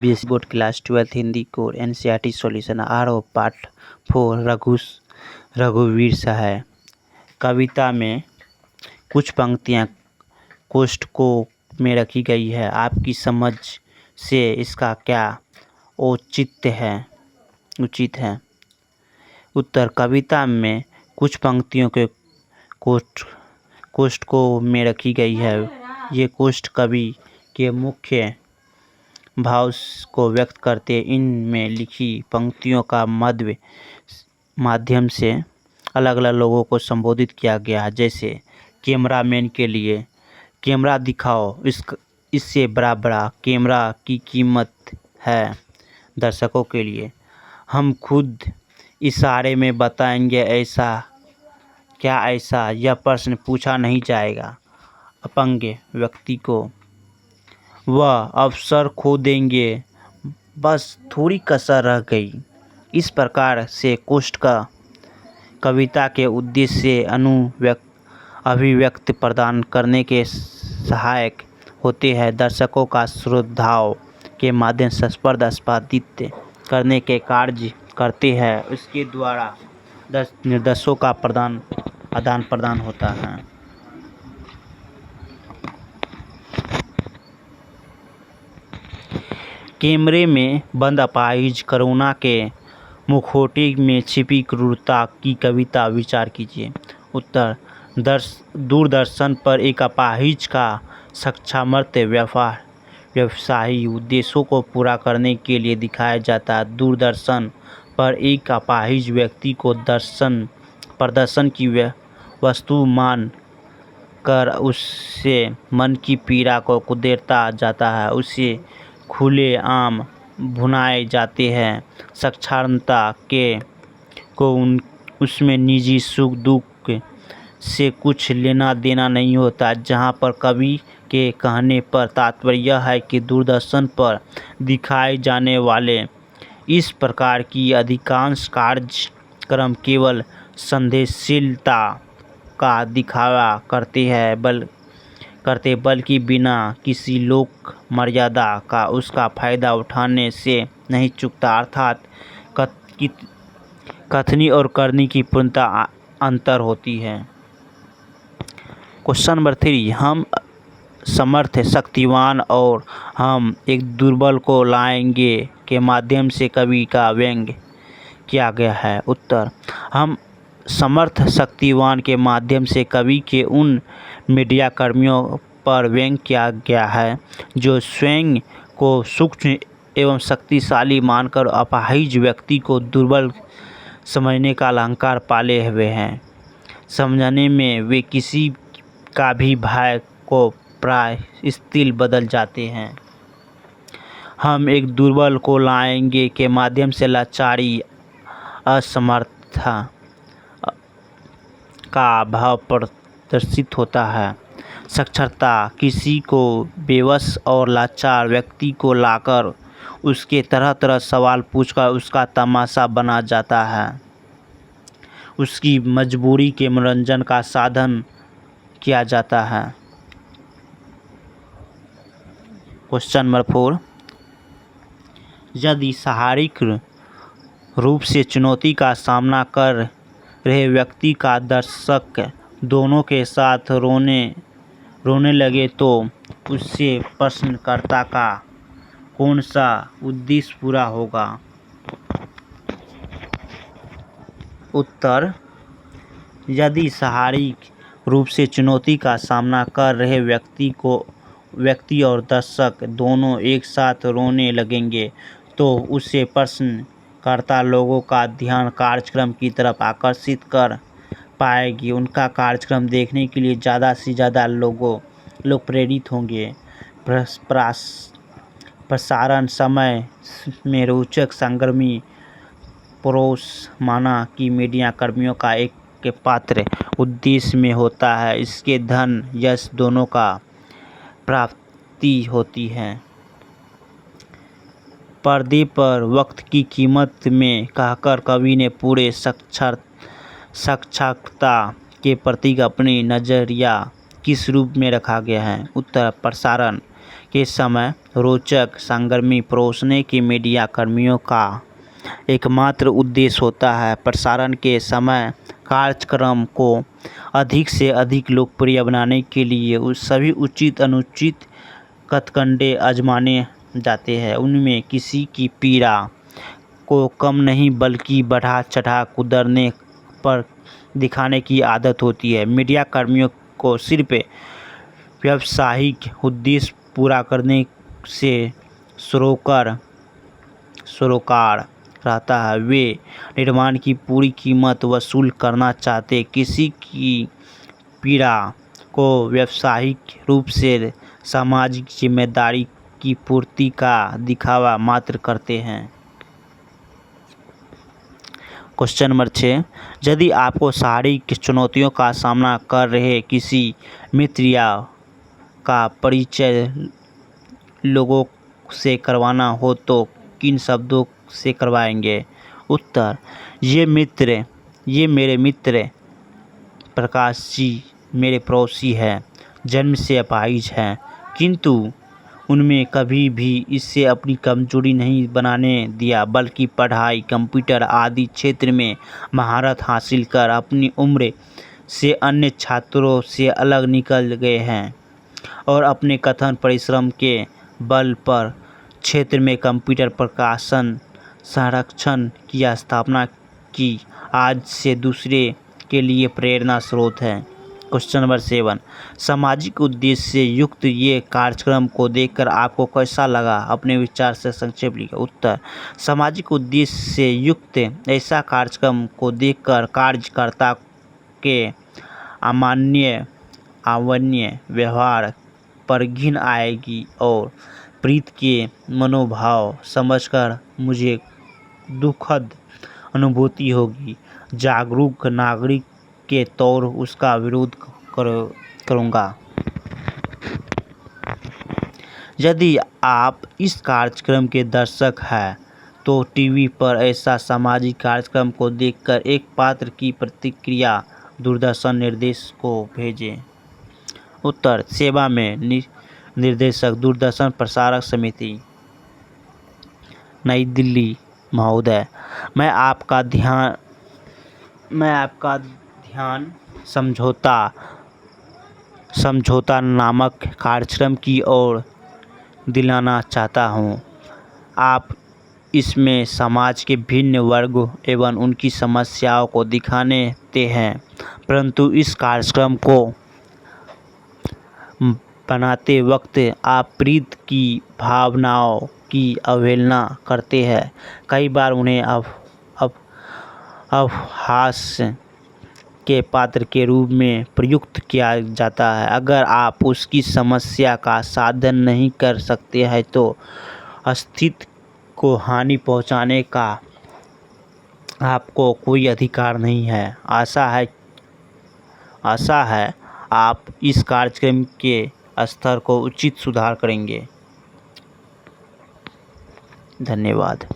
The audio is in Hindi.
BSc board class 12 Hindi core NCERT solution RO part 4 रघुवीर सहाय। कविता में कुछ पंक्तियाँ कोष्ठकों में रखी गई है। आपकी समझ से इसका क्या औचित्य है उचित है? उत्तर: कविता में कुछ पंक्तियों के कोष्ठकों में रखी गई है। ये कोष्ठ कवि के मुख्य भाव को व्यक्त करते। इनमें लिखी पंक्तियों का माध्यम से अलग अलग लोगों को संबोधित किया गया है। जैसे कैमरामैन के लिए, कैमरा दिखाओ, इससे बड़ा कैमरा की कीमत है। दर्शकों के लिए, हम खुद इशारे में बताएंगे ऐसा क्या ऐसा, यह प्रश्न पूछा नहीं जाएगा। अपंग व्यक्ति को, वह अवसर खो देंगे, बस थोड़ी कसर रह गई। इस प्रकार से कोष्ठ का कविता के उद्देश्य से अभिव्यक्ति प्रदान करने के सहायक होते हैं। दर्शकों का श्रोताओं के माध्यम से आस्वादित करने के कार्य करते हैं। इसके द्वारा निर्देशों का आदान प्रदान होता है। कैमरे में बंद अपाहिज कोरोना के मुखौटे में छिपी क्रूरता की कविता विचार कीजिए। उत्तर: दूरदर्शन पर एक अपाहिज का सामर्थ्य व्यवसायी उद्देश्यों को पूरा करने के लिए दिखाया जाता है। दूरदर्शन पर एक अपाहिज व्यक्ति को प्रदर्शन की वस्तु मान कर उससे मन की पीड़ा को कुचेरा जाता है। उसे खुले आम भुनाए जाते हैं। साक्षरता को उसमें निजी सुख दुख से कुछ लेना देना नहीं होता। जहाँ पर कवि के कहने पर तात्पर्य है कि दूरदर्शन पर दिखाए जाने वाले इस प्रकार की अधिकांश कार्यक्रम केवल संदेशशीलता का दिखावा करते बल्कि बिना किसी लोक मर्यादा का उसका फायदा उठाने से नहीं चूकता। अर्थात कथनी और करनी की पूर्णतः अंतर होती है। क्वेश्चन नंबर 3, हम समर्थ शक्तिवान और हम एक दुर्बल को लाएंगे के माध्यम से कवि का व्यंग्य किया गया है। उत्तर: हम समर्थ शक्तिवान के माध्यम से कवि के उन मीडिया कर्मियों पर व्यंग्य किया गया है जो स्वयं को सूक्ष्म एवं शक्तिशाली मानकर अपाहिज व्यक्ति को दुर्बल समझने का अहंकार पाले हुए हैं। समझने में वे किसी का भी भय को प्राय स्थिर बदल जाते हैं। हम एक दुर्बल को लाएंगे के माध्यम से लाचारी, असमर्थता का भाव प्रदर्शित होता है। साक्षरता किसी को बेबस और लाचार व्यक्ति को लाकर उसके तरह तरह सवाल पूछकर उसका तमाशा बना जाता है। उसकी मजबूरी के मनोरंजन का साधन किया जाता है। क्वेश्चन नंबर 4, यदि शारीरिक रूप से चुनौती का सामना कर रहे व्यक्ति का दर्शक दोनों के साथ रोने लगे तो उससे प्रश्नकर्ता का कौन सा उद्देश्य पूरा होगा? उत्तर: यदि शारीरिक रूप से चुनौती का सामना कर रहे व्यक्ति और दर्शक दोनों एक साथ रोने लगेंगे तो उससे प्रश्नकर्ता लोगों का ध्यान कार्यक्रम की तरफ आकर्षित कर पाएगी। उनका कार्यक्रम देखने के लिए ज़्यादा से ज़्यादा लोग प्रेरित होंगे। प्रसारण समय में रोचक संगमी परोस माना कि मीडिया कर्मियों का एक पात्र उद्देश्य में होता है। इसके धन यश दोनों का प्राप्ति होती है। पर्दे पर वक्त की कीमत में कहकर कवि ने पूरे साक्षरता के प्रति अपनी नजरिया किस रूप में रखा गया है? उत्तर: प्रसारण के समय रोचक सरगर्मी परोसने की मीडिया कर्मियों का एकमात्र उद्देश्य होता है। प्रसारण के समय कार्यक्रम को अधिक से अधिक लोकप्रिय बनाने के लिए सभी उचित अनुचित हथकंडे आजमाए जाते हैं। उनमें किसी की पीड़ा को कम नहीं बल्कि बढ़ा चढ़ा कुदरने पर दिखाने की आदत होती है। मीडिया कर्मियों को सिर्फ व्यावसायिक उद्देश्य पूरा करने से सरोकार रहता है। वे निर्माण की पूरी कीमत वसूल करना चाहते किसी की पीड़ा को व्यावसायिक रूप से सामाजिक जिम्मेदारी की पूर्ति का दिखावा मात्र करते हैं। क्वेश्चन नंबर 6, यदि आपको शारीरिक चुनौतियों का सामना कर रहे किसी मित्र या का परिचय लोगों से करवाना हो तो किन शब्दों से करवाएंगे? उत्तर, ये मेरे मित्र प्रकाश जी मेरे पड़ोसी हैं, जन्म से अपाहिज हैं, किंतु उनमें कभी भी इससे अपनी कमजोरी नहीं बनाने दिया, बल्कि पढ़ाई, कंप्यूटर आदि क्षेत्र में महारत हासिल कर अपनी उम्र से अन्य छात्रों से अलग निकल गए हैं और अपने कठिन परिश्रम के बल पर क्षेत्र में कंप्यूटर प्रकाशन संरक्षण की स्थापना की आज से दूसरे के लिए प्रेरणा स्रोत है। क्वेश्चन नंबर 7, सामाजिक उद्देश्य से युक्त ये कार्यक्रम को देखकर आपको कैसा लगा? अपने विचार से संक्षेप लिखें। उत्तर, सामाजिक उद्देश्य से युक्त ऐसा कार्यक्रम को देखकर कार्यकर्ता के अमानवीय व्यवहार पर घिन आएगी और प्रीत के मनोभाव समझकर मुझे दुखद अनुभूति होगी। जागरूक नागरिक के तौर उसका विरोध करूँगा। यदि आप इस कार्यक्रम के दर्शक हैं तो टीवी पर ऐसा सामाजिक कार्यक्रम को देखकर एक पात्र की प्रतिक्रिया दूरदर्शन निर्देशक को भेजें। उत्तर, सेवा में निर्देशक, दूरदर्शन प्रसारक समिति, नई दिल्ली। महोदय, मैं आपका ध्यान समझौता नामक कार्यक्रम की ओर दिलाना चाहता हूँ। आप इसमें समाज के भिन्न वर्गों एवं उनकी समस्याओं को दिखाते हैं, परंतु इस कार्यक्रम को बनाते वक्त आप प्रीत की भावनाओं की अवहेलना करते हैं। कई बार उन्हें अपहास के पात्र के रूप में प्रयुक्त किया जाता है। अगर आप उसकी समस्या का समाधान नहीं कर सकते हैं तो अस्तित्व को हानि पहुंचाने का आपको कोई अधिकार नहीं है। आशा है आप इस कार्यक्रम के स्तर को उचित सुधार करेंगे। धन्यवाद।